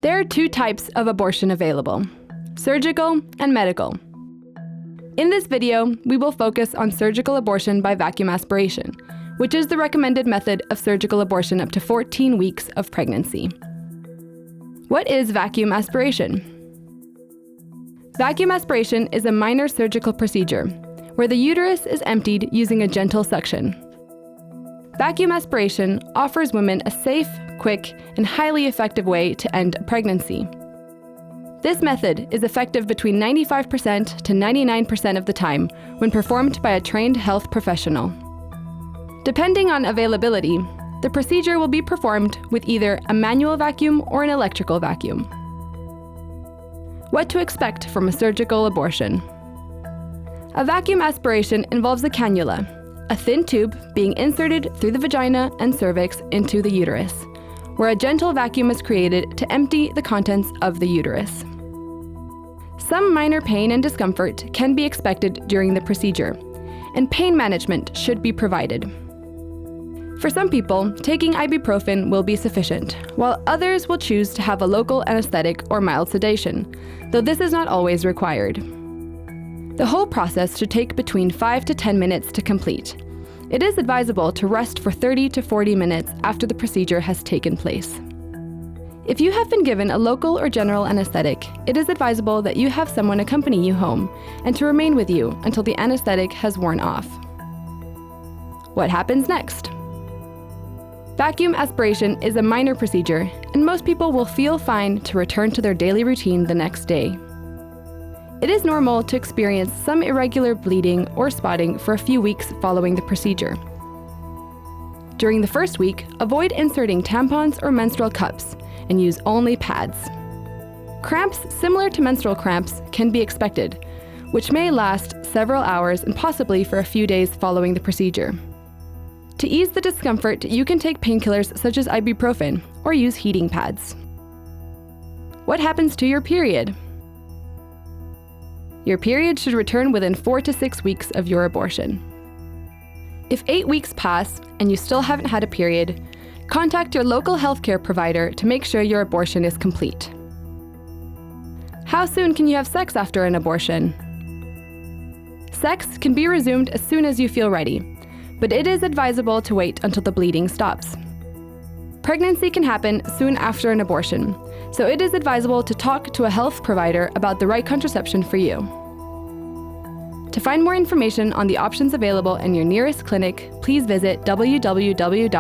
There are two types of abortion available: surgical and medical. In this video, we will focus on surgical abortion by vacuum aspiration, which is the recommended method of surgical abortion up to 14 weeks of pregnancy. What is vacuum aspiration? Vacuum aspiration is a minor surgical procedure where the uterus is emptied using a gentle suction. Vacuum aspiration offers women a safe, quick, and highly effective way to end a pregnancy. This method is effective between 95% to 99% of the time when performed by a trained health professional. Depending on availability, the procedure will be performed with either a manual vacuum or an electrical vacuum. What to expect from a surgical abortion? A vacuum aspiration involves a cannula, a thin tube being inserted through the vagina and cervix into the uterus, where a gentle vacuum is created to empty the contents of the uterus. Some minor pain and discomfort can be expected during the procedure, and pain management should be provided. For some people, taking ibuprofen will be sufficient, while others will choose to have a local anesthetic or mild sedation, though this is not always required. The whole process should take between 5 to 10 minutes to complete. It is advisable to rest for 30 to 40 minutes after the procedure has taken place. If you have been given a local or general anesthetic, it is advisable that you have someone accompany you home and to remain with you until the anesthetic has worn off. What happens next? Vacuum aspiration is a minor procedure, and most people will feel fine to return to their daily routine the next day. It is normal to experience some irregular bleeding or spotting for a few weeks following the procedure. During the first week, avoid inserting tampons or menstrual cups and use only pads. Cramps similar to menstrual cramps can be expected, which may last several hours and possibly for a few days following the procedure. To ease the discomfort, you can take painkillers such as ibuprofen or use heating pads. What happens to your period? Your period should return within 4 to 6 weeks of your abortion. If 8 weeks pass and you still haven't had a period, contact your local healthcare provider to make sure your abortion is complete. How soon can you have sex after an abortion? Sex can be resumed as soon as you feel ready, but it is advisable to wait until the bleeding stops. Pregnancy can happen soon after an abortion, so it is advisable to talk to a health provider about the right contraception for you. To find more information on the options available in your nearest clinic, please visit www.ippf.org.